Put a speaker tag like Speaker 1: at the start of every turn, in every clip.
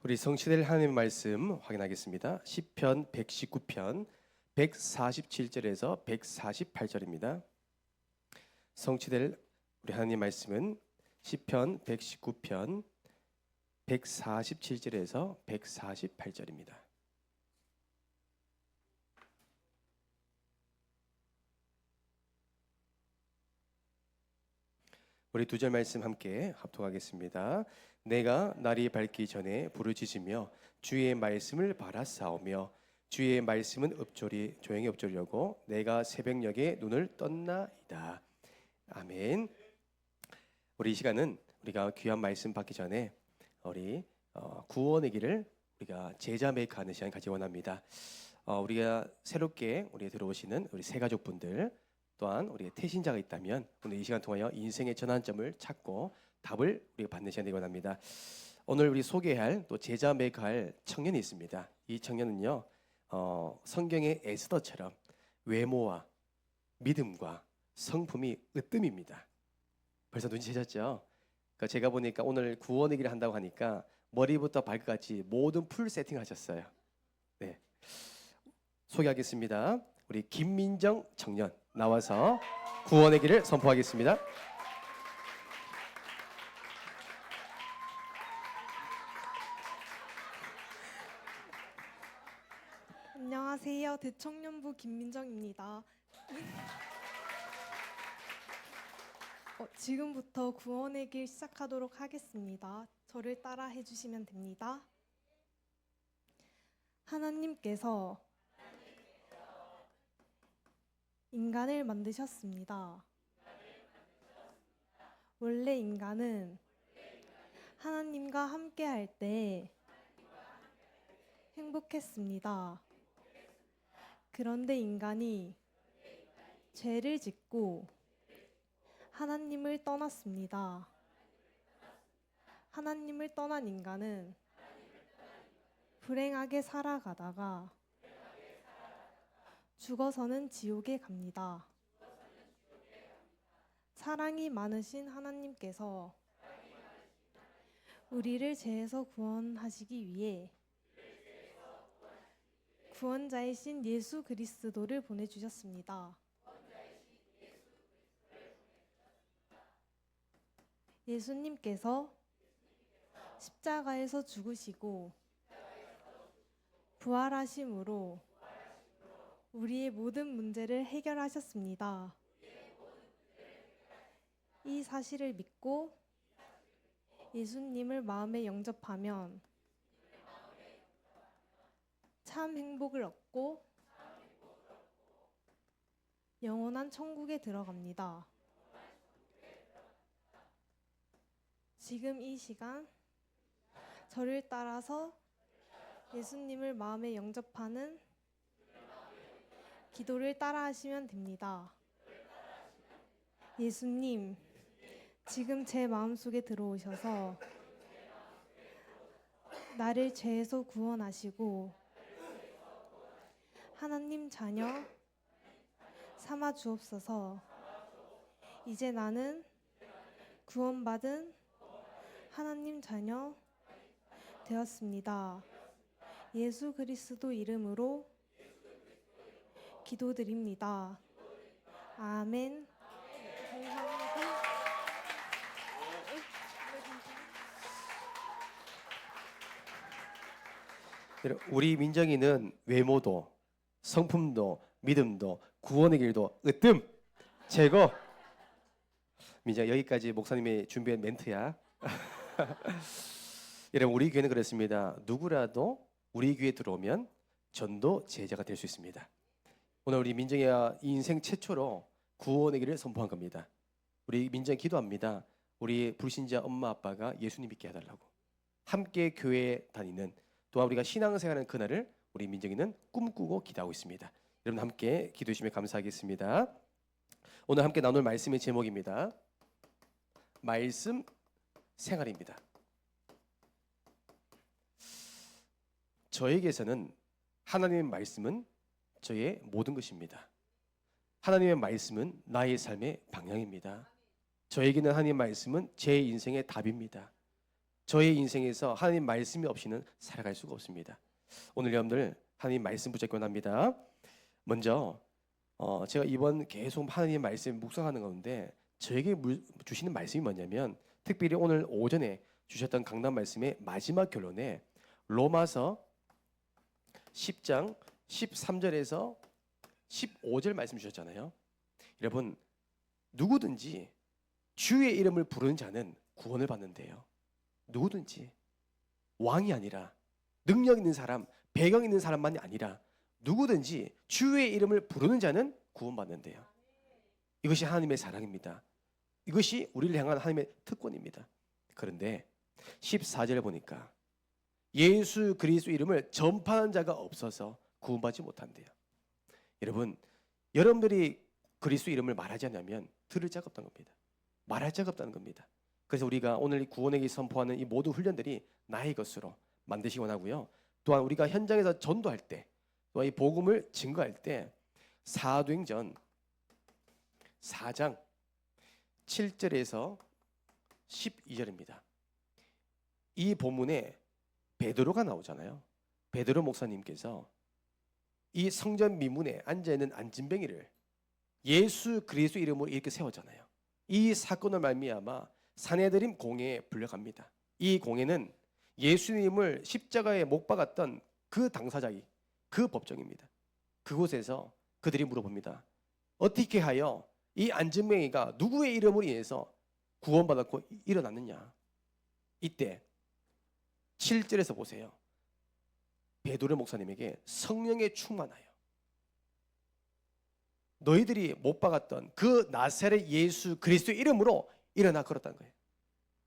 Speaker 1: 우리 성취될 하나님의 말씀 확인하겠습니다. 시편 119편 147절에서 148절입니다. 성취될 우리 하나님의 말씀은 시편 119편 147절에서 148절입니다. 우리 두 절 말씀 함께 합독하겠습니다. 내가 날이 밝기 전에 부르짖으며 주의 말씀을 바라싸우며 주의 말씀은 조용히 엎조려고 내가 새벽녘에 눈을 떴나이다. 아멘. 우리 이 시간은 우리가 귀한 말씀 받기 전에 우리 구원의 길을 우리가 제자 메이크하는 시간 가지기 원합니다. 우리가 새롭게 우리 들어오시는 우리 새 가족분들 또한 우리 태신자가 있다면 오늘 이 시간 통하여 인생의 전환점을 찾고 답을 우리가 받는 시간이 되기 원합니다. 오늘 우리 소개할 또 제자 메이크할 청년이 있습니다. 이 청년은요 성경의 에스더처럼 외모와 믿음과 성품이 으뜸입니다. 벌써 눈치채셨죠? 그러니까 제가 보니까 오늘 구원의 길을 한다고 하니까 머리부터 발끝까지 모든 풀 세팅하셨어요. 네, 소개하겠습니다. 우리 김민정 청년 나와서 구원의 길을 선포하겠습니다.
Speaker 2: 안녕하세요. 대청년부 김민정입니다. 지금부터 구원의 길 시작하도록 하겠습니다. 저를 따라 해주시면 됩니다. 하나님께서 인간을 만드셨습니다. 원래 인간은 하나님과 함께 할 때 행복했습니다. 그런데 인간이 죄를 짓고 하나님을 떠났습니다. 하나님을 떠난 인간은 불행하게 살아가다가 죽어서는 지옥에 갑니다. 사랑이 많으신 하나님께서 우리를 죄에서 구원하시기 위해 구원자이신 예수 그리스도를 보내주셨습니다. 예수님께서 십자가에서 죽으시고 부활하심으로 우리의 모든 문제를 해결하셨습니다. 이 사실을 믿고 예수님을 마음에 영접하면 참 행복을 얻고 영원한 천국에 들어갑니다. 지금 이 시간 저를 따라서 예수님을 마음에 영접하는 기도를 따라하시면 됩니다. 예수님, 지금 제 마음속에 들어오셔서 나를 죄에서 구원하시고 하나님 자녀 삼아 주옵소서. 이제 나는 구원받은 하나님 자녀 되었습니다. 예수 그리스도 이름으로 기도드립니다. 아멘. 감사합니다.
Speaker 1: 우리 민정이는 외모도 성품도 믿음도 구원의 길도 으뜸 최고. 민정 여기까지 목사님이 준비한 멘트야. 여러분 우리 교회는 그렇습니다. 누구라도 우리 교회에 들어오면 전도 제자가 될 수 있습니다. 오늘 우리 민정이가 인생 최초로 구원의 길을 선포한 겁니다. 우리 민정이 기도합니다. 우리 불신자 엄마 아빠가 예수님 믿게 해달라고. 함께 교회에 다니는 또한 우리가 신앙생활하는 그날을 우리 민정이는 꿈꾸고 기도하고 있습니다. 여러분 함께 기도해 주시면 감사하겠습니다. 오늘 함께 나눌 말씀의 제목입니다. 말씀 생활입니다. 저에게서는 하나님의 말씀은 저의 모든 것입니다. 하나님의 말씀은 나의 삶의 방향입니다. 저에게는 하나님의 말씀은 제 인생의 답입니다. 저의 인생에서 하나님 말씀이 없이는 살아갈 수가 없습니다. 오늘 여러분들 하나님 말씀 붙잡기 원합니다. 먼저 제가 이번 계속 하나님 말씀 묵상하는 가운데 저에게 주시는 말씀이 뭐냐면, 특별히 오늘 오전에 주셨던 강단 말씀의 마지막 결론에 로마서 10장 13절에서 15절 말씀 주셨잖아요. 여러분, 누구든지 주의 이름을 부르는 자는 구원을 받는데요. 누구든지, 왕이 아니라 능력 있는 사람, 배경 있는 사람만이 아니라 누구든지 주의 이름을 부르는 자는 구원받는데요. 이것이 하나님의 사랑입니다. 이것이 우리를 향한 하나님의 특권입니다. 그런데 14절에 보니까 예수 그리스도 이름을 전파하는 자가 없어서 구원받지 못한대요. 여러분, 여러분들이 그리스도 이름을 말하지 않으면 들을 자가 없다는 겁니다. 말할 자가 없다는 겁니다. 그래서 우리가 오늘 구원에게 선포하는 이 모든 훈련들이 나의 것으로 만드시기 원하고요. 또한 우리가 현장에서 전도할 때, 또한 이 복음을 증거할 때 사도행전 4장 7절에서 12절입니다. 이 본문에 베드로가 나오잖아요. 베드로 목사님께서 이 성전 미문에 앉아있는 안진뱅이를 예수 그리스도 이름으로 이렇게 세웠잖아요. 이 사건을 말미암아 산헤드림 공회에 불려갑니다. 이 공회는 예수님을 십자가에 못 박았던 그 당사자이, 그 법정입니다. 그곳에서 그들이 물어봅니다. 어떻게 하여 이 안진뱅이가 누구의 이름으로 인해서 구원받았고 일어났느냐. 이때 7절에서 보세요. 베드로 목사님에게 성령에 충만하여 너희들이 못 박았던 그 나사렛 예수 그리스도의 이름으로 일어나 걸었다는 거예요.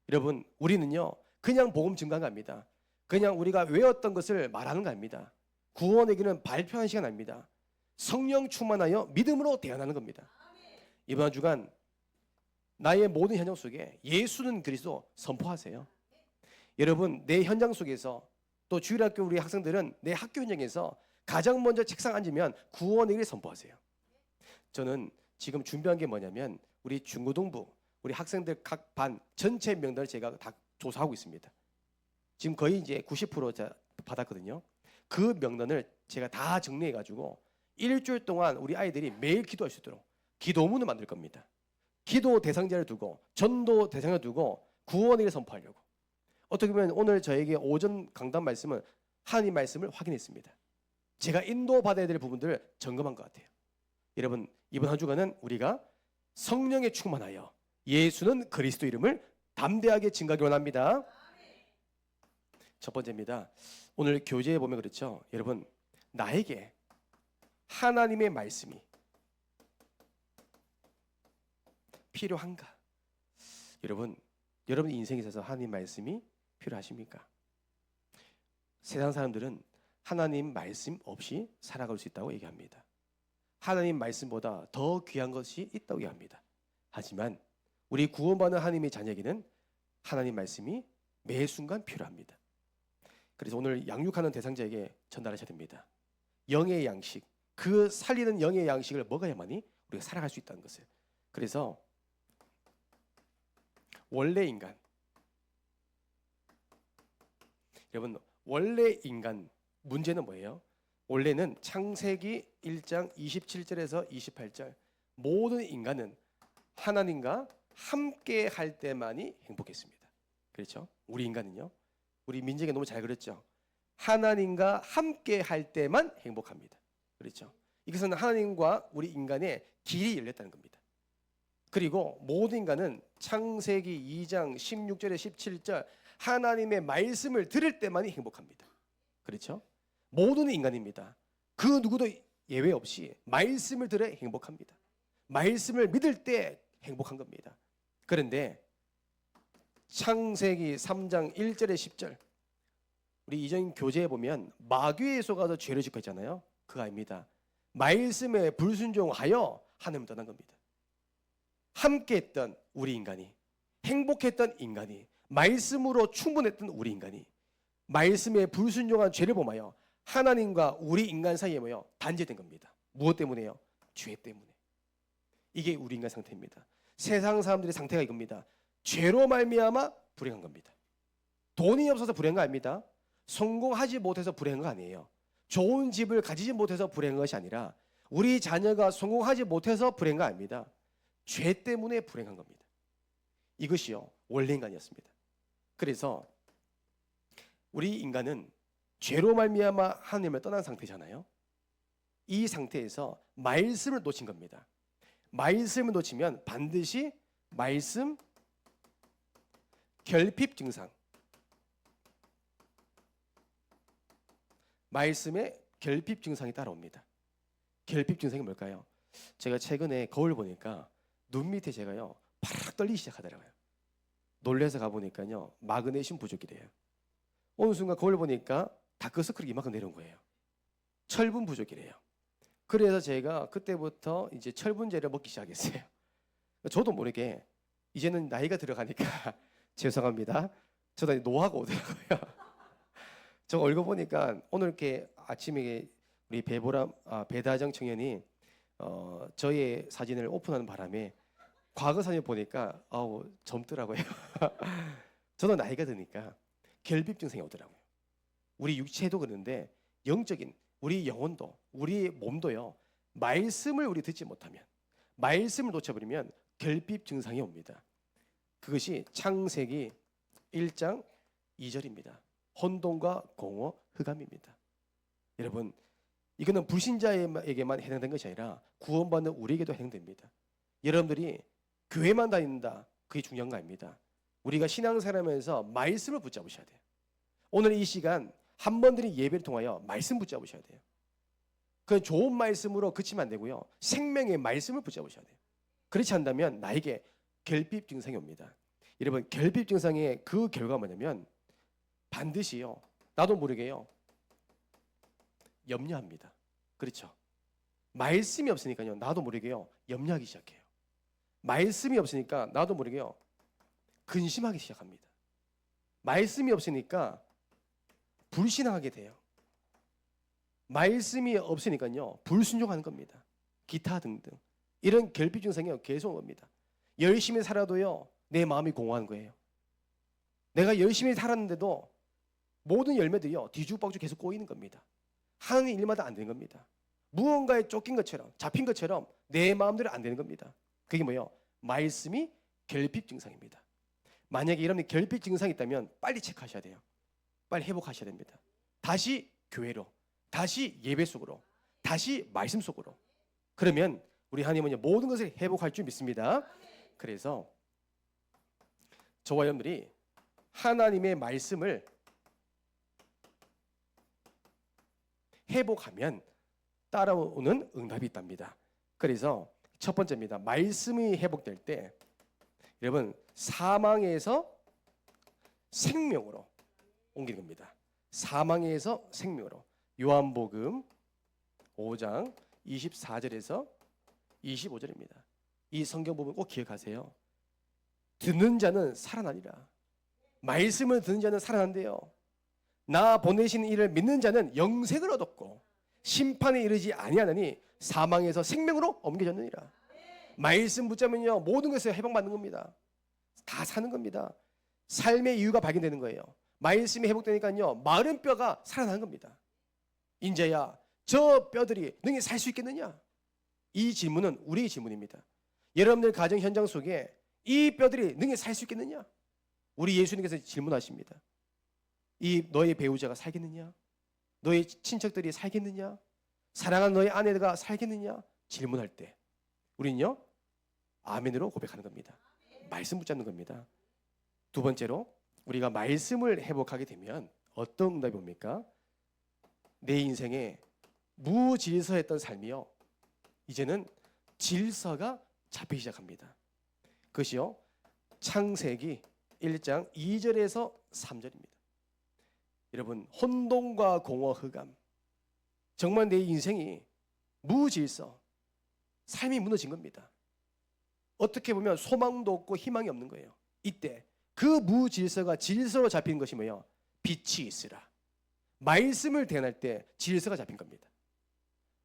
Speaker 1: 여러분, 우리는요 그냥 복음 증거한 거 아닙니다. 그냥 우리가 외웠던 것을 말하는 거 아닙니다. 구원의 길은 발표하는 시간 아닙니다. 성령 충만하여 믿음으로 대언하는 겁니다. 이번 주간 나의 모든 현장 속에 예수는 그리스도 선포하세요. 여러분, 내 현장 속에서, 또 주일학교 우리 학생들은 내 학교 현장에서 가장 먼저 책상 앉으면 구원의 길을 선포하세요. 저는 지금 준비한 게 뭐냐면 우리 중고등부 우리 학생들 각 반 전체 명단을 제가 다 조사하고 있습니다. 지금 거의 이제 90% 받았거든요. 그 명단을 제가 다 정리해 가지고 일주일 동안 우리 아이들이 매일 기도할 수 있도록 기도문을 만들 겁니다. 기도 대상자를 두고 전도 대상을 두고 구원의 길을 선포하려고. 어떻게 보면 오늘 저에게 오전 강단 말씀은 하나님 말씀을 확인했습니다. 제가 인도받아야 될 부분들을 점검한 것 같아요. 여러분, 이번 한 주간은 우리가 성령에 충만하여 예수는 그리스도 이름을 담대하게 증거하기 원합니다. 첫 번째입니다. 오늘 교재에 보면 그렇죠. 여러분, 나에게 하나님의 말씀이 필요한가? 여러분 인생에 있어서 하나님 말씀이 필요하십니까? 세상 사람들은 하나님 말씀 없이 살아갈 수 있다고 얘기합니다. 하나님 말씀보다 더 귀한 것이 있다고 얘기합니다. 하지만 우리 구원받는 하나님의 자녀에게는 하나님 말씀이 매 순간 필요합니다. 그래서 오늘 양육하는 대상자에게 전달하셔야 됩니다. 영의 양식, 그 살리는 영의 양식을 먹어야만이 우리가 살아갈 수 있다는 것을. 그래서 원래 인간, 여러분, 원래 인간 문제는 뭐예요? 원래는 창세기 1장 27절에서 28절 모든 인간은 하나님과 함께 할 때만이 행복했습니다. 그렇죠? 우리 인간은요. 우리 민족에 너무 잘 그렸죠. 하나님과 함께 할 때만 행복합니다. 그렇죠? 이것은 하나님과 우리 인간의 길이 열렸다는 겁니다. 그리고 모든 인간은 창세기 2장 16절에 17절 하나님의 말씀을 들을 때만이 행복합니다. 그렇죠? 모든 인간입니다. 그 누구도 예외 없이 말씀을 들어 행복합니다. 말씀을 믿을 때 행복한 겁니다. 그런데 창세기 3장 1절에 10절 우리 이전 교재에 보면 마귀에 속아서 죄를 짓고 있잖아요. 그거 아닙니다. 말씀에 불순종하여 하나님을 떠난 겁니다. 함께했던 우리 인간이, 행복했던 인간이, 말씀으로 충분했던 우리 인간이 말씀에 불순종한 죄를 범하여 하나님과 우리 인간 사이에 모여 단절된 겁니다. 무엇 때문에요? 죄 때문에. 이게 우리 인간 상태입니다. 세상 사람들의 상태가 이겁니다. 죄로 말미암아 불행한 겁니다. 돈이 없어서 불행한 거 아닙니다. 성공하지 못해서 불행한 거 아니에요. 좋은 집을 가지지 못해서 불행한 것이 아니라 우리 자녀가 성공하지 못해서 불행한 거 아닙니다. 죄 때문에 불행한 겁니다. 이것이요, 원래 인간이었습니다. 그래서 우리 인간은 죄로 말미암아 하나님을 떠난 상태잖아요. 이 상태에서 말씀을 놓친 겁니다. 말씀을 놓치면 반드시 말씀 결핍 증상, 말씀의 결핍 증상이 따라옵니다. 결핍 증상이 뭘까요? 제가 최근에 거울 보니까 눈 밑에 제가요 파락 떨리기 시작하더라고요. 놀래서 가보니까요 마그네슘 부족이래요. 어느 순간 거울 보니까 다크서클이 이만큼 내려온 거예요. 철분 부족이래요. 그래서 제가 그때부터 이제 철분제를 먹기 시작했어요. 저도 모르게 이제는 나이가 들어가니까 죄송합니다. 저도 노화가 오더라고요. 저 얼굴 보니까 오늘 이렇게 아침에 우리 배다정 청년이 저의 사진을 오픈하는 바람에 과거 사진 보니까 젊더라고요. 저도 나이가 드니까 결핍 증상이 오더라고요. 우리 육체도 그런데 영적인 우리 영혼도 우리 몸도요. 말씀을 우리 듣지 못하면 말씀을 놓쳐버리면 결핍 증상이 옵니다. 그것이 창세기 1장 2절입니다. 혼돈과 공허, 흑암입니다. 여러분, 이거는 불신자에게만 해당된 것이 아니라 구원받는 우리에게도 해당됩니다. 여러분들이 교회만 다닌다, 그게 중요한 거 아닙니다. 우리가 신앙생활하면서 말씀을 붙잡으셔야 돼요. 오늘 이 시간 한 번 드린 예배를 통하여 말씀 붙잡으셔야 돼요. 그 좋은 말씀으로 그치면 안 되고요. 생명의 말씀을 붙잡으셔야 돼요. 그렇지 않다면 나에게 결핍 증상이 옵니다. 여러분, 결핍 증상의 그 결과가 뭐냐면 반드시요, 나도 모르게요, 염려합니다. 그렇죠? 말씀이 없으니까요, 나도 모르게요, 염려하기 시작해요. 말씀이 없으니까 나도 모르게요, 근심하기 시작합니다. 말씀이 없으니까 불신앙하게 돼요. 말씀이 없으니까요, 불순종하는 겁니다. 기타 등등 이런 결핍 증상이 계속 옵니다. 열심히 살아도요, 내 마음이 공허한 거예요. 내가 열심히 살았는데도 모든 열매들이요 뒤죽박죽 계속 꼬이는 겁니다. 하는 일마다 안 되는 겁니다. 무언가에 쫓긴 것처럼 잡힌 것처럼 내 마음대로 안 되는 겁니다. 그게 뭐예요? 말씀이 결핍 증상입니다. 만약에 여러분이 결핍 증상이 있다면 빨리 체크하셔야 돼요. 빨리 회복하셔야 됩니다. 다시 교회로, 다시 예배 속으로, 다시 말씀 속으로. 그러면 우리 하나님은 모든 것을 회복할 줄 믿습니다. 그래서 저와 여러분들이 하나님의 말씀을 회복하면 따라오는 응답이 있답니다. 그래서 첫 번째입니다. 말씀이 회복될 때 여러분 사망에서 생명으로 옮기는 겁니다. 사망에서 생명으로. 요한복음 5장 24절에서 25절입니다. 이 성경 부분 꼭 기억하세요. 듣는 자는 살아나리라. 말씀을 듣는 자는 살아난대요. 나 보내신 이를 믿는 자는 영생을 얻었고 심판에 이르지 아니하나니 사망에서 생명으로 옮겨졌느니라. 말씀 붙잡으면요 모든 것에 회복받는 겁니다. 다 사는 겁니다. 삶의 이유가 발견되는 거예요. 말씀이 회복되니까요 마른 뼈가 살아나는 겁니다. 인자야, 저 뼈들이 능히 살 수 있겠느냐? 이 질문은 우리의 질문입니다. 여러분들 가정 현장 속에 이 뼈들이 능히 살 수 있겠느냐? 우리 예수님께서 질문하십니다. 이 너의 배우자가 살겠느냐? 너의 친척들이 살겠느냐? 사랑하는 너의 아내가 살겠느냐? 질문할 때 우리는요 아멘으로 고백하는 겁니다. 말씀 붙잡는 겁니다. 두 번째로 우리가 말씀을 회복하게 되면 어떤 응답이 옵니까? 내 인생에 무질서했던 삶이요 이제는 질서가 잡히기 시작합니다. 그것이요 창세기 1장 2절에서 3절입니다. 여러분 혼돈과 공허 흑암, 정말 내 인생이 무질서, 삶이 무너진 겁니다. 어떻게 보면 소망도 없고 희망이 없는 거예요. 이때 그 무질서가 질서로 잡히는 것이 뭐예요? 빛이 있으라. 말씀을 대할 때 질서가 잡힌 겁니다.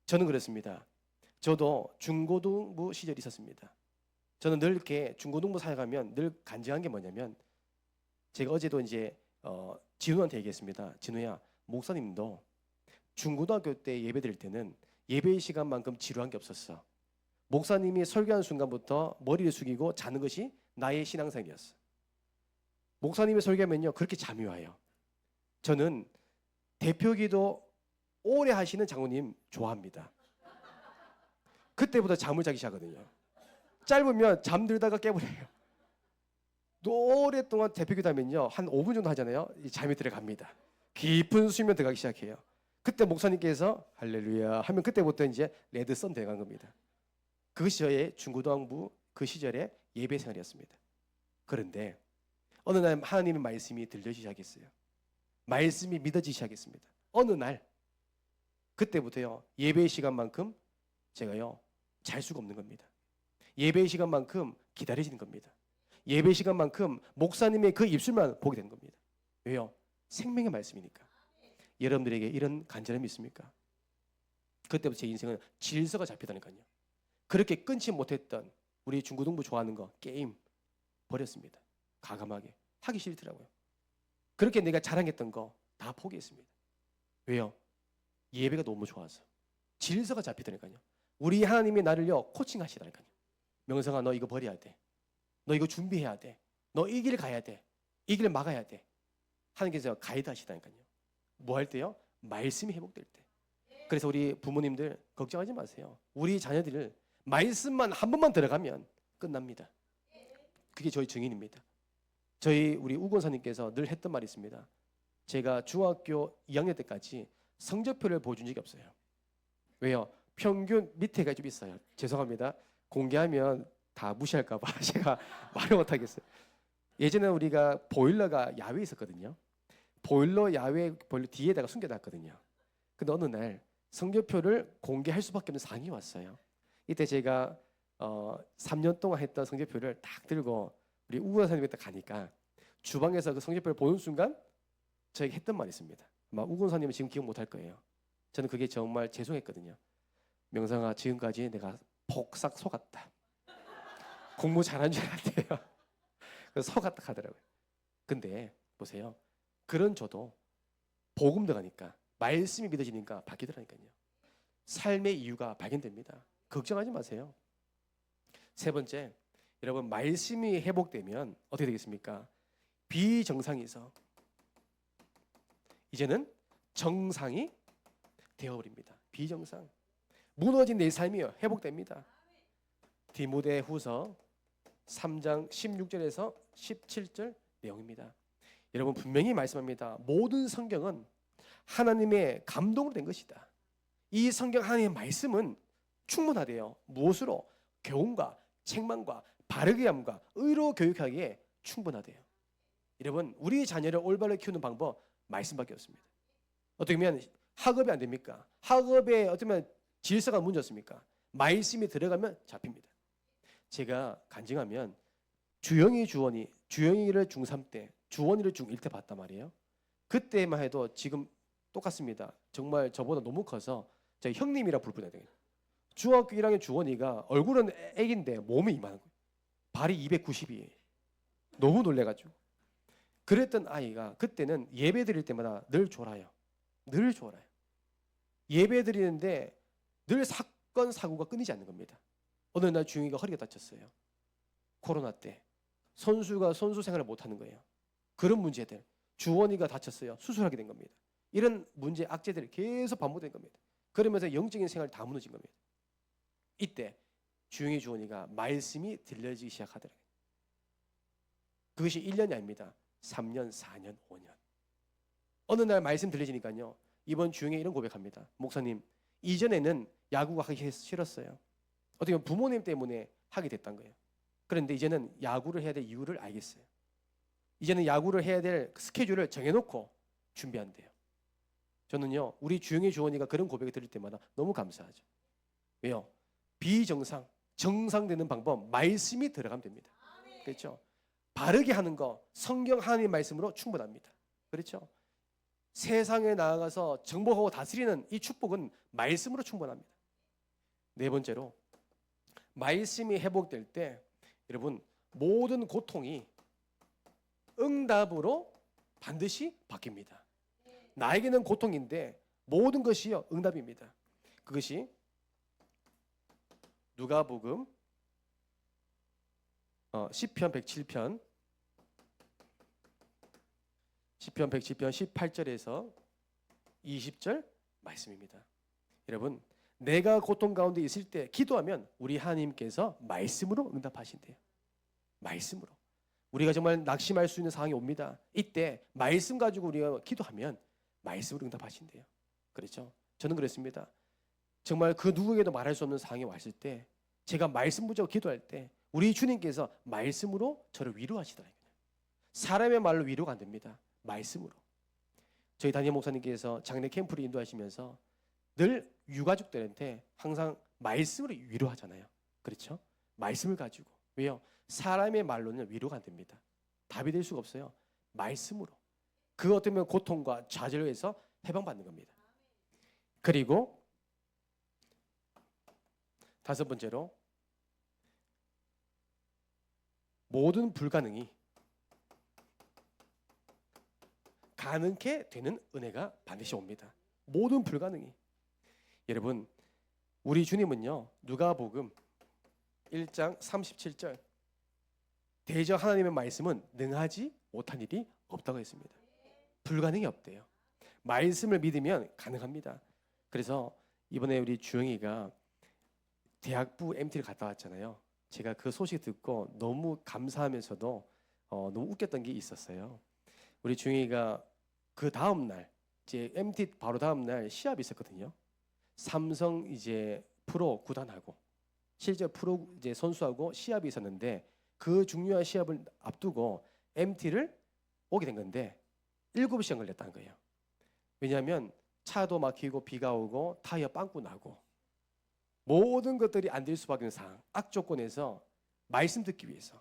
Speaker 1: 저는 그렇습니다. 저도 중고등부 시절이 있었습니다. 저는 늘 이렇게 중고등부 사역하면 늘 간증한 게 뭐냐면 제가 어제도 이제 진우한테 얘기했습니다. 진우야, 목사님도 중고등학교 때 예배 드릴 때는 예배 시간만큼 지루한 게 없었어. 목사님이 설교하는 순간부터 머리를 숙이고 자는 것이 나의 신앙생활이었어. 목사님이 설교하면요 그렇게 잠이 와요. 저는 대표기도 오래 하시는 장로님 좋아합니다. 그때부터 잠을 자기 시작하거든요. 짧으면 잠들다가 깨버려요. 오랫동안 대표기도 하면요 한 5분 정도 하잖아요. 잠이 들어갑니다. 깊은 수면 들어가기 시작해요. 그때 목사님께서 할렐루야 하면 그때부터 이제 레드선 돼간 겁니다. 그것이 저의 중고등부 그 시절의 예배 생활이었습니다. 그런데 어느 날 하나님의 말씀이 들려지기 시작했어요. 말씀이 믿어지기 시작했습니다. 어느 날 그때부터요 예배 시간만큼 제가요 잘 수가 없는 겁니다. 예배 시간만큼 기다려지는 겁니다. 예배 시간만큼 목사님의 그 입술만 보게 되는 겁니다. 왜요? 생명의 말씀이니까. 여러분들에게 이런 간절함이 있습니까? 그때부터 제 인생은 질서가 잡히다니까요. 그렇게 끊지 못했던 우리 중고등부 좋아하는 거 게임 버렸습니다. 과감하게 하기 싫더라고요. 그렇게 내가 자랑했던 거 다 포기했습니다. 왜요? 예배가 너무 좋아서 질서가 잡히다니까요. 우리 하나님이 나를요 코칭하시다니까요. 명성아 너 이거 버려야 돼. 너 이거 준비해야 돼. 너 이 길 가야 돼. 이 길 막아야 돼. 하나님께서 가이드 하시다니까요. 뭐 할 때요? 말씀이 회복될 때. 그래서 우리 부모님들 걱정하지 마세요. 우리 자녀들을 말씀만 한 번만 들어가면 끝납니다. 그게 저희 증인입니다. 우리 우건사님께서 늘 했던 말이 있습니다. 제가 중학교 2학년 때까지 성적표를 보여준 적이 없어요. 왜요? 평균 밑에가 좀 있어요. 죄송합니다. 공개하면 다 무시할까 봐 제가 말을 못 하겠어요. 예전에 우리가 보일러가 야외에 있었거든요. 보일러 뒤에다가 숨겨놨거든요. 근데 어느 날 성적표를 공개할 수밖에 없는 상황이 왔어요. 이때 제가 3년 동안 했던 성적표를 딱 들고 우리 우건 선생님한테 가니까 주방에서 그 성적표를 보는 순간 저에게 했던 말이 있습니다. 아마 우건 선생님은 지금 기억 못할 거예요. 저는 그게 정말 죄송했거든요. 명상아 지금까지 내가 복삭 속았다. 공부 잘한 줄 알았대요. 그래서 속았다 하더라고요. 근데 보세요. 그런 저도 복음 들어가니까 말씀이 믿어지니까 바뀌더라니까요. 삶의 이유가 발견됩니다. 걱정하지 마세요. 세 번째, 여러분 말씀이 회복되면 어떻게 되겠습니까? 비정상에서 이제는 정상이 되어버립니다. 비정상. 무너진 내 삶이요 회복됩니다. 디모데후서 3장 16절에서 17절 내용입니다. 여러분 분명히 말씀합니다. 모든 성경은 하나님의 감동으로 된 것이다. 이 성경 하나님의 말씀은 충분하대요. 무엇으로? 교훈과 책망과 바르게 함과 의로 교육하기에 충분하대요. 여러분 우리 자녀를 올바르게 키우는 방법 말씀밖에 없습니다. 어떻게 보면 학업이 안 됩니까? 학업에 어떻게 보면 질서가 무너졌습니까? 말씀이 들어가면 잡힙니다. 제가 간증하면 주영이를 중3 때 주원이를 중1 때 봤단 말이에요. 그때만 해도 지금 똑같습니다. 정말 저보다 너무 커서 제가 형님이라 부르야 되겠어요. 중학교 1학년 주원이가 얼굴은 애기인데 몸이 이만한 거예요. 발이 290이에요. 너무 놀래가지고. 그랬던 아이가 그때는 예배 드릴 때마다 늘 졸아요. 늘 졸아요. 예배 드리는데 늘 사건 사고가 끊이지 않는 겁니다. 어느 날 주영이가 허리가 다쳤어요. 코로나 때 선수가 선수 생활을 못하는 거예요. 그런 문제들. 주원이가 다쳤어요. 수술하게 된 겁니다. 이런 문제 악재들이 계속 반복된 겁니다. 그러면서 영적인 생활이 다 무너진 겁니다. 이때 주원이가 말씀이 들려지기 시작하더라고요. 그것이 1년이 아닙니다. 3년, 4년, 5년. 어느 날 말씀 들려지니까요. 이번 주영이 이런 고백합니다. 목사님, 이전에는 야구가 하기 싫었어요. 어떻게 보면 부모님 때문에 하게 됐던 거예요. 그런데 이제는 야구를 해야 될 이유를 알겠어요. 이제는 야구를 해야 될 스케줄을 정해놓고 준비한대요. 저는요, 우리 주영이 주원이가 그런 고백을 들을 때마다 너무 감사하죠. 왜요? 비정상, 정상되는 방법, 말씀이 들어가면 됩니다. 그렇죠? 바르게 하는 거, 성경 하나님의 말씀으로 충분합니다. 그렇죠? 세상에 나아가서 정복하고 다스리는 이 축복은 말씀으로 충분합니다. 네 번째로, 말씀이 회복될 때 여러분 모든 고통이 응답으로 반드시 바뀝니다. 나에게는 고통인데 모든 것이요 응답입니다. 그것이 누가복음 시편 107편 18절에서 20절 말씀입니다. 여러분, 내가 고통 가운데 있을 때 기도하면 우리 하나님께서 말씀으로 응답하신대요. 말씀으로. 우리가 정말 낙심할 수 있는 상황이 옵니다. 이때 말씀 가지고 우리가 기도하면 말씀으로 응답하신대요. 그렇죠? 저는 그랬습니다. 정말 그 누구에게도 말할 수 없는 상황이 왔을 때 제가 말씀 붙잡고 기도할 때 우리 주님께서 말씀으로 저를 위로하시더라고요. 사람의 말로 위로가 안 됩니다. 말씀으로. 저희 담임 목사님께서 장례 캠프를 인도하시면서 늘 유가족들한테 항상 말씀으로 위로하잖아요. 그렇죠? 말씀을 가지고. 왜요? 사람의 말로는 위로가 안 됩니다. 답이 될 수가 없어요. 말씀으로. 그것 때문에 고통과 좌절에서 해방받는 겁니다. 그리고 다섯 번째로 모든 불가능이 가능케 되는 은혜가 반드시 옵니다. 모든 불가능이. 여러분, 우리 주님은요, 누가복음 1장 37절 대저 하나님의 말씀은 능하지 못한 일이 없다고 했습니다. 불가능이 없대요. 말씀을 믿으면 가능합니다. 그래서 이번에 우리 주영이가 대학부 MT를 갔다 왔잖아요. 제가 그 소식 듣고 너무 감사하면서도 너무 웃겼던 게 있었어요. 우리 주영이가 그 다음 날 이제 MT 바로 다음 날 시합이 있었거든요. 삼성 이제 프로 구단하고 실제 프로 이제 선수하고 시합이 있었는데 그 중요한 시합을 앞두고 MT를 오게 된 건데 7시간 걸렸다는 거예요. 왜냐하면 차도 막히고 비가 오고 타이어 빵꾸 나고 모든 것들이 안 될 수밖에 없는 상황, 악조건에서 말씀 듣기 위해서.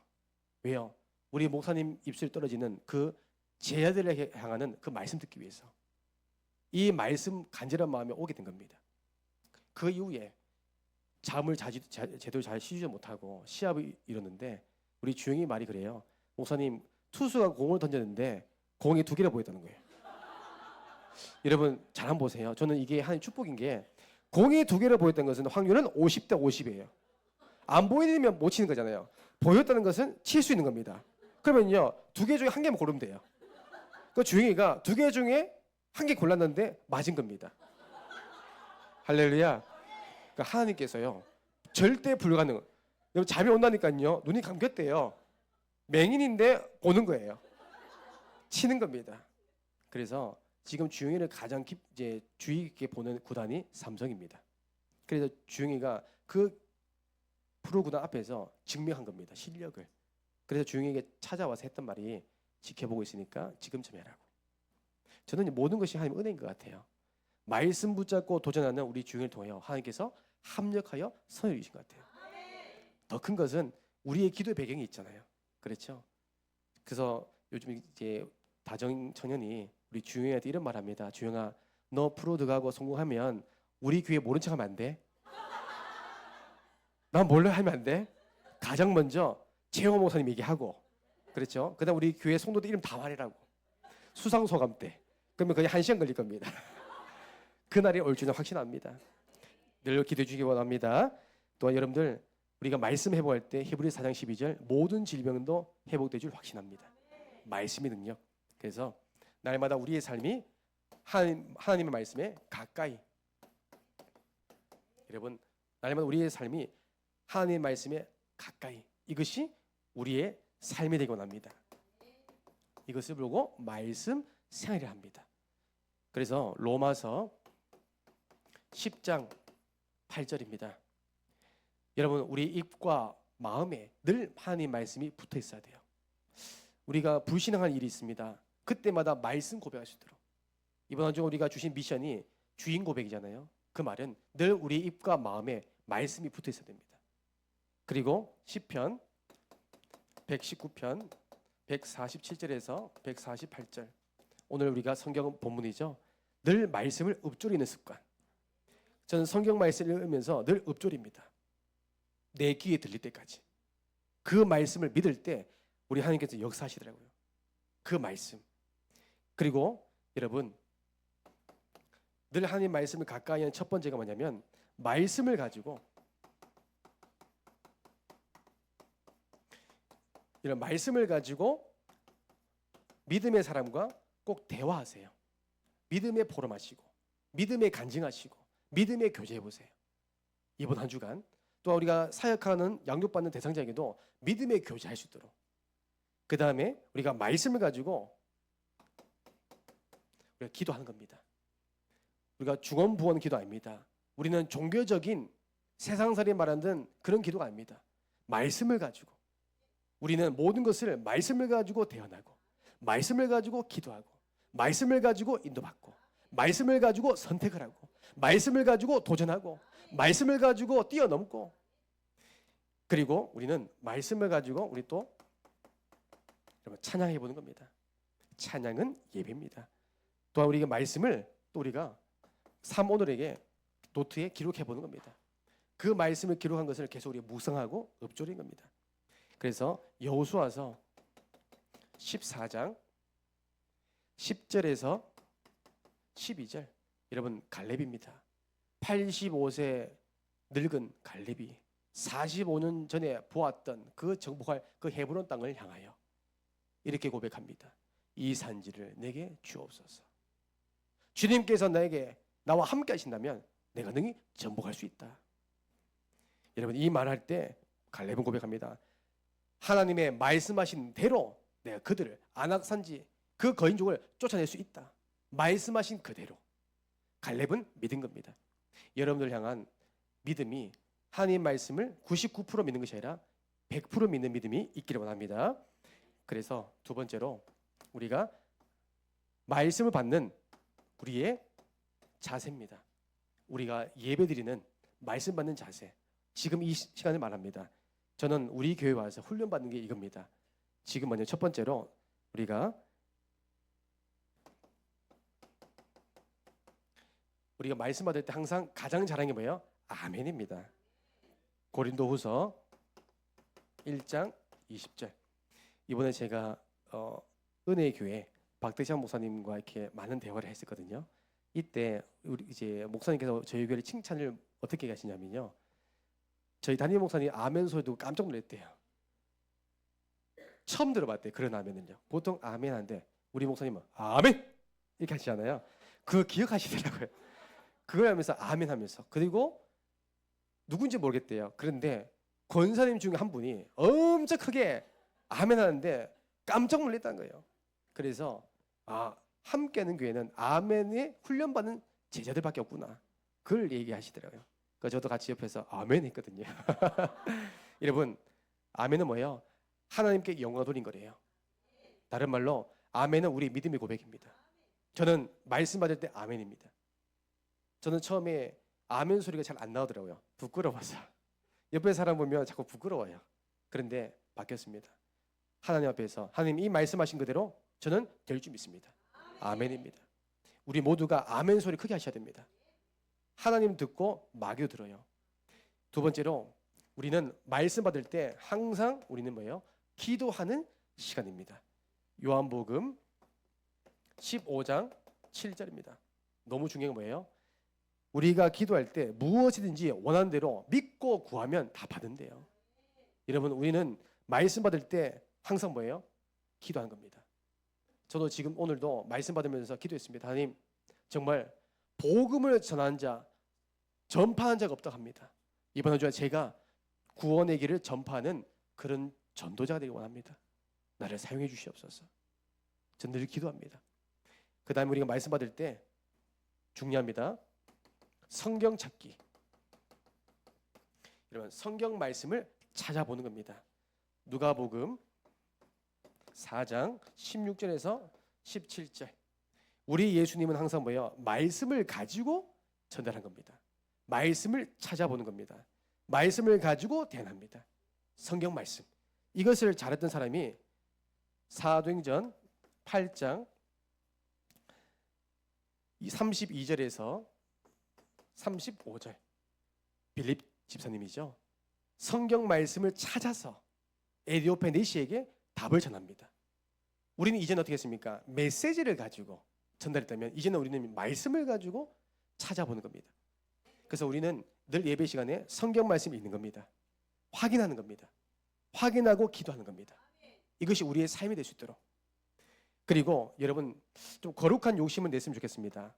Speaker 1: 왜요? 우리 목사님 입술이 떨어지는 그 제자들에게 향하는 그 말씀 듣기 위해서. 이 말씀 간절한 마음에 오게 된 겁니다. 그 이후에 잠을 제대로 잘 쉬지 못하고 시합을 이뤘는데 우리 주영이 말이 그래요. 목사님, 투수가 공을 던졌는데 공이 2개나 보였다는 거예요. 여러분 잘 한번 보세요. 저는 이게 하나님 축복인 게 공이 2개를 보였다는 것은 확률은 50대 50이에요. 안 보이면 못 치는 거잖아요. 보였다는 것은 칠 수 있는 겁니다. 그러면요 2개 중에 1개만 고르면 돼요. 그 주영이가 2개 중에 1개 골랐는데 맞은 겁니다. 할렐루야. 그러니까 하나님께서요 절대 불가능. 여러분 잠이 온다니까요 눈이 감겼대요. 맹인인데 보는 거예요. 치는 겁니다. 그래서 지금 주영이를 가장 이제 주의 깊게 보는 구단이 삼성입니다. 그래서 주영이가 그 프로 구단 앞에서 증명한 겁니다. 실력을. 그래서 주영이에게 찾아와서 했던 말이 지켜보고 있으니까 지금쯤 해라고. 저는 모든 것이 하나님 은혜인 것 같아요. 말씀 붙잡고 도전하는 우리 주영이를 통하여 하나님께서 합력하여 선을 이루신 것 같아요. 더 큰 것은 우리의 기도의 배경이 있잖아요. 그렇죠? 그래서 요즘 이제 다정 청년이 우리 주영이한테 이런 말합니다. 주영아, 너 프로 들어가고 성공하면 우리 교회 모른 척하면 안 돼. 난 몰래 하면 안 돼. 가장 먼저 재홍 목사님 얘기하고, 그렇죠? 그다음 우리 교회 성도들 이름 다 말해라고. 수상소감 때. 그러면 거의 1시간 걸릴 겁니다. 그날이 올 줄은 확신합니다. 늘 기도해 주시기 원합니다. 또한 여러분들 우리가 말씀 회복할 때 히브리 4장 12절 모든 질병도 회복될 줄 확신합니다. 말씀의 능력. 그래서 날마다 우리의 삶이 하나님의 말씀에 가까이. 여러분 날마다 우리의 삶이 하나님의 말씀에 가까이. 이것이 우리의 삶이 되기 원합니다. 이것을 보고 말씀 생활을 합니다. 그래서 로마서 10장 8절입니다. 여러분 우리 입과 마음에 늘 하나님 말씀이 붙어 있어야 돼요. 우리가 불신앙한 일이 있습니다. 그때마다 말씀 고백할 수 있도록. 이번 한 주 우리가 주신 미션이 주인 고백이잖아요. 그 말은 늘 우리 입과 마음에 말씀이 붙어 있어야 됩니다. 그리고 시편 119편 147절에서 148절 오늘 우리가 성경 본문이죠. 늘 말씀을 읊조리는 습관. 저는 성경 말씀을 읽으면서 늘 읊조립니다. 내 귀에 들릴 때까지. 그 말씀을 믿을 때 우리 하나님께서 역사하시더라고요. 그 말씀. 그리고 여러분 늘 하나님 말씀을 가까이 하는 첫 번째가 뭐냐면 말씀을 가지고 이런 말씀을 가지고 믿음의 사람과 꼭 대화하세요. 믿음에 포럼하시고 믿음에 간증하시고 믿음에 교제해 보세요. 이번 한 주간 또 우리가 사역하는 양육받는 대상자에게도 믿음에 교제할 수 있도록 그 다음에 우리가 말씀을 가지고 우리가 기도하는 겁니다. 우리가 중언부언 기도 아닙니다. 우리는 종교적인 세상살이 말하는 그런 기도가 아닙니다. 말씀을 가지고 우리는 모든 것을 말씀을 가지고 대언하고 말씀을 가지고 기도하고 말씀을 가지고 인도받고 말씀을 가지고 선택을 하고 말씀을 가지고 도전하고 말씀을 가지고 뛰어넘고 그리고 우리는 말씀을 가지고 우리 또 찬양해 보는 겁니다. 찬양은 예배입니다. 또한 우리가 말씀을 또 우리가 오늘에게 노트에 기록해 보는 겁니다. 그 말씀을 기록한 것을 계속 우리가 묵상하고 읊조리는 겁니다. 그래서 여호수아서 14장 10절에서 12절 여러분 갈렙입니다. 85세 늙은 갈렙이 45년 전에 보았던 그 정복할 그 헤브론 땅을 향하여 이렇게 고백합니다. 이 산지를 내게 주옵소서. 주님께서 나와 함께 하신다면 내가 능히 정복할 수 있다. 여러분 이 말할 때 갈렙은 고백합니다. 하나님의 말씀하신 대로 내가 그들을 아낙산지 그 거인족을 쫓아낼 수 있다. 말씀하신 그대로 갈렙은 믿은 겁니다. 여러분들 향한 믿음이 하나님 말씀을 99% 믿는 것이 아니라 100% 믿는 믿음이 있기를 원합니다. 그래서 두 번째로 우리가 말씀을 받는 우리의 자세입니다. 우리가 예배드리는 말씀 받는 자세. 지금 이 시간을 말합니다. 저는 우리 교회 와서 훈련받는 게 이겁니다. 지금 먼저 첫 번째로 우리가 말씀 받을 때 항상 가장 잘하는 게 뭐예요? 아멘입니다. 고린도후서 1장 20절. 이번에 제가 은혜의 교회 박대찬 목사님과 이렇게 많은 대화를 했었거든요. 이때 우리 이제 목사님께서 저희 교회를 칭찬을 어떻게 하시냐면요. 저희 담임 목사님 아멘 소리 듣고 깜짝 놀랐대요. 처음 들어봤대요. 그런 아멘을요. 보통 아멘 하는데 우리 목사님은 아멘 이렇게 하시잖아요. 그거 기억하시더라고요. 그걸 하면서 아멘 하면서 그리고 누군지 모르겠대요. 그런데 권사님 중에 한 분이 엄청 크게 아멘 하는데 깜짝 놀랐다는 거예요. 그래서 함께하는 교회는 아멘에 훈련받는 제자들밖에 없구나. 그걸 얘기하시더라고요. 그래서 저도 같이 옆에서 아멘 했거든요. 여러분 아멘은 뭐예요? 하나님께 영광 돌린 거래요. 다른 말로 아멘은 우리 믿음의 고백입니다. 저는 말씀 받을 때 아멘입니다. 저는 처음에 아멘 소리가 잘 안 나오더라고요. 부끄러워서. 옆에 사람 보면 자꾸 부끄러워요. 그런데 바뀌었습니다. 하나님 앞에서 하나님 이 말씀하신 그대로 저는 될 줄 믿습니다. 아멘입니다. 우리 모두가 아멘 소리 크게 하셔야 됩니다. 하나님 듣고 마귀도 들어요. 두 번째로 우리는 말씀 받을 때 항상 우리는 뭐예요? 기도하는 시간입니다. 요한복음 15장 7절입니다. 너무 중요한 건 뭐예요? 우리가 기도할 때 무엇이든지 원하는 대로 믿고 구하면 다 받는데요. 여러분 우리는 말씀 받을 때 항상 뭐예요? 기도하는 겁니다. 저도 지금 오늘도 말씀 받으면서 기도했습니다. 하나님 정말 복음을 전하는 자, 전파하는 자가 없다고 합니다. 이번 한 주간 제가 구원의 길을 전파하는 그런 전도자가 되기 원합니다. 나를 사용해 주시옵소서. 저는 늘 기도합니다. 그 다음에 우리가 말씀 받을 때 중요합니다. 성경 찾기. 여러분 성경 말씀을 찾아보는 겁니다. 누가복음 4장 16절에서 17절. 우리 예수님은 항상 뭐예요? 말씀을 가지고 전달한 겁니다. 말씀을 찾아보는 겁니다. 말씀을 가지고 대언합니다. 성경 말씀. 이것을 잘했던 사람이 사도행전 8장 32절에서 35절. 빌립 집사님이죠. 성경 말씀을 찾아서 에디오페 네시에게 답을 전합니다. 우리는 이제는 어떻게 했습니까? 메시지를 가지고 전달했다면 이제는 우리는 말씀을 가지고 찾아보는 겁니다. 그래서 우리는 늘 예배 시간에 성경 말씀이 있는 겁니다. 확인하는 겁니다. 확인하고 기도하는 겁니다. 이것이 우리의 삶이 될 수 있도록. 그리고 여러분 좀 거룩한 욕심을 냈으면 좋겠습니다.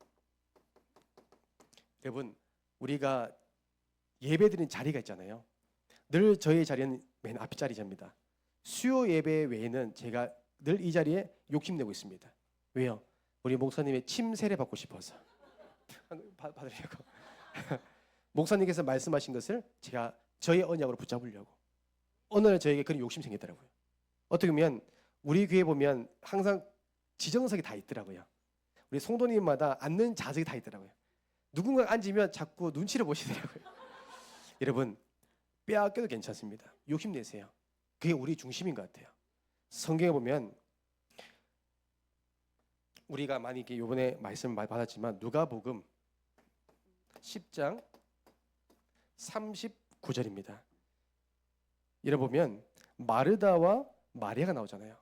Speaker 1: 여러분 우리가 예배드리는 자리가 있잖아요. 늘 저의 자리는 맨 앞 자리입니다. 수요 예배 외에는 제가 늘 이 자리에 욕심내고 있습니다. 왜요? 우리 목사님의 침세례 받고 싶어서 받으려고. 목사님께서 말씀하신 것을 제가 저의 언약으로 붙잡으려고. 어느 날 저에게 그런 욕심이 생기더라고요. 어떻게 보면 우리 교회 보면 항상 지정석이 다 있더라고요. 우리 성도님마다 앉는 좌석이 다 있더라고요. 누군가 앉으면 자꾸 눈치를 보시더라고요. 여러분 빼앗겨도 괜찮습니다. 욕심내세요. 그게 우리 중심인 것 같아요. 성경에 보면 우리가 많이 이번에 말씀을 많이 받았지만 누가복음 10장 39절입니다. 읽어보면 마르다와 마리아가 나오잖아요.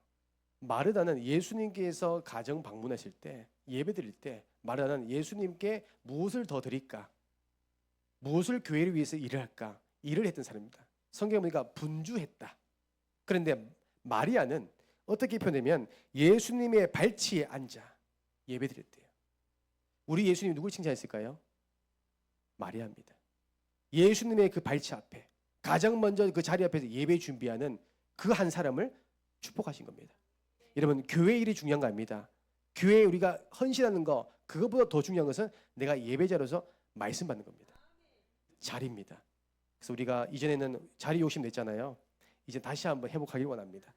Speaker 1: 마르다는 예수님께서 가정 방문하실 때 예배 드릴 때 마르다는 예수님께 무엇을 더 드릴까? 무엇을 교회를 위해서 일을 할까? 일을 했던 사람입니다. 성경에 보니까 분주했다. 그런데 마리아는 어떻게 표현하면 예수님의 발치에 앉아 예배 드렸대요. 우리 예수님이 누굴 칭찬했을까요? 마리아입니다. 예수님의 그 발치 앞에 가장 먼저 그 자리 앞에서 예배 준비하는 그 한 사람을 축복하신 겁니다. 여러분 교회 일이 중요한 거 아닙니다. 교회에 우리가 헌신하는 거 그것보다 더 중요한 것은 내가 예배자로서 말씀 받는 겁니다. 자리입니다. 그래서 우리가 이전에는 자리 욕심 냈잖아요. 이제 다시 한번 회복하길 원합니다.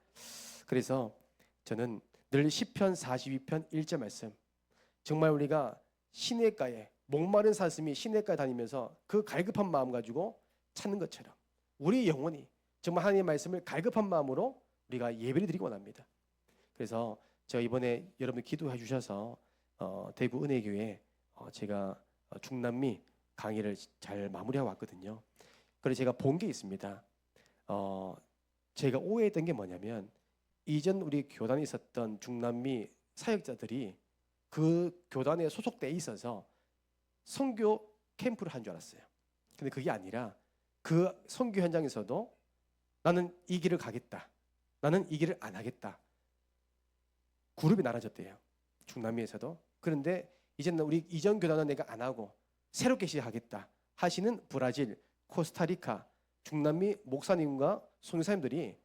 Speaker 1: 그래서 저는 늘 시편 42편 1절 말씀 정말 우리가 시냇가에 목마른 사슴이 시냇가에 다니면서 그 갈급한 마음 가지고 찾는 것처럼 우리 영혼이 정말 하나님의 말씀을 갈급한 마음으로 우리가 예배를 드리기 원합니다. 그래서 제가 이번에 여러분 기도해 주셔서 대구 은혜교회 제가 중남미 강의를 잘 마무리하고 왔거든요. 그래서 제가 본 게 있습니다. 제가 오해했던 게 뭐냐면 이전 우리 교단에 있었던 중남미 사역자들이 그 교단에 소속돼 있어서 선교 캠프를 한 줄 알았어요. 근데 그게 아니라 그 선교 현장에서도 나는 이 길을 가겠다. 나는 이 길을 안 하겠다. 그룹이 나눠졌대요. 중남미에서도. 그런데 이제는 우리 이전 교단은 내가 안 하고 새롭게 시작하겠다 하시는 브라질, 코스타리카, 중남미 목사님과 선교사님들이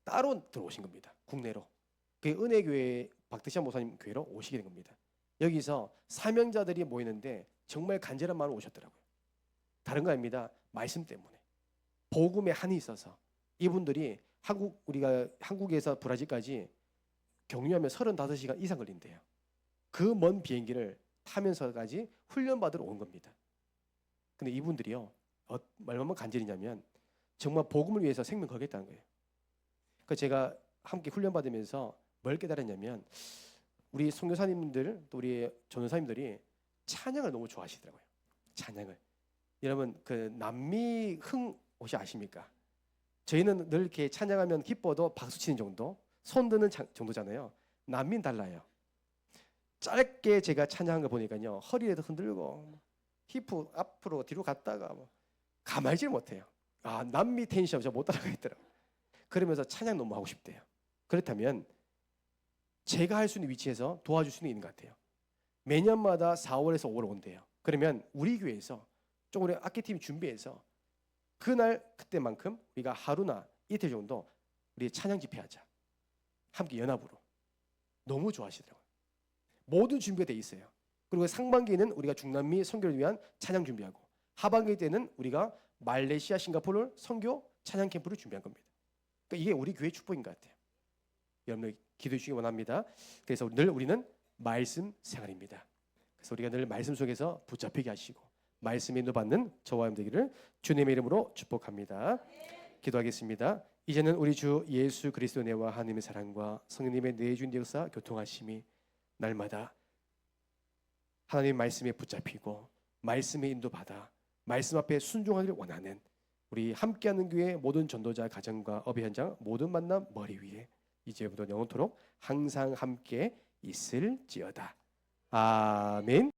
Speaker 1: 따로 들어오신 겁니다. 국내로. 그 은혜교회 박대시아 목사님 교회로 오시게 된 겁니다. 여기서 사명자들이 모이는데 정말 간절한 마음으로 오셨더라고요. 다른 거 아닙니다. 말씀 때문에. 복음에 한이 있어서 이분들이 우리가 한국에서 브라질까지 경유하면 35시간 이상 걸린대요. 그 먼 비행기를 타면서까지 훈련받으러 온 겁니다. 근데 이분들이요. 얼마나 간절히냐면 정말 복음을 위해서 생명 걸겠다는 거예요. 그래서 제가 함께 훈련받으면서 뭘 깨달았냐면 우리 선교사님들 또 우리 전도사님들이 찬양을 너무 좋아하시더라고요. 찬양을. 여러분 그 남미 흥 혹시 아십니까? 저희는 늘 이렇게 찬양하면 기뻐도 박수 치는 정도, 손 드는 정도잖아요. 남미는 달라요. 짧게 제가 찬양한 거 보니까요. 허리에도 흔들고 힙 앞으로 뒤로 갔다가 가만히질 못해요. 남미 텐션 저 못 따라가겠더라고요. 그러면서 찬양 너무 하고 싶대요. 그렇다면 제가 할 수 있는 위치에서 도와줄 수는 있는 것 같아요. 매년마다 4월에서 5월 온대요. 그러면 우리 교회에서 좀 우리 악기팀이 준비해서 그날 그때만큼 우리가 하루나 이틀 정도 우리 찬양 집회하자. 함께 연합으로. 너무 좋아하시더라고요. 모든 준비가 돼 있어요. 그리고 상반기에는 우리가 중남미 선교를 위한 찬양 준비하고 하반기 때는 우리가 말레이시아, 싱가포르 선교 찬양 캠프를 준비한 겁니다. 그러니까 이게 우리 교회 축복인 것 같아요. 여러분들 기도해 주시기 원합니다. 그래서 늘 우리는 말씀 생활입니다. 그래서 우리가 늘 말씀 속에서 붙잡히게 하시고 말씀에 인도받는 저와 여러분 되기를 주님의 이름으로 축복합니다. 기도하겠습니다. 이제는 우리 주 예수 그리스도 은혜와 하나님의 사랑과 성령님의 내주인 역사 교통하심이 날마다 하나님의 말씀에 붙잡히고 말씀에 인도받아 말씀 앞에 순종하기를 원하는 우리 함께하는 교회 모든 전도자 가정과 업의 현장 모든 만남 머리 위에 이제부터 영원토록 항상 함께 있을지어다. 아멘.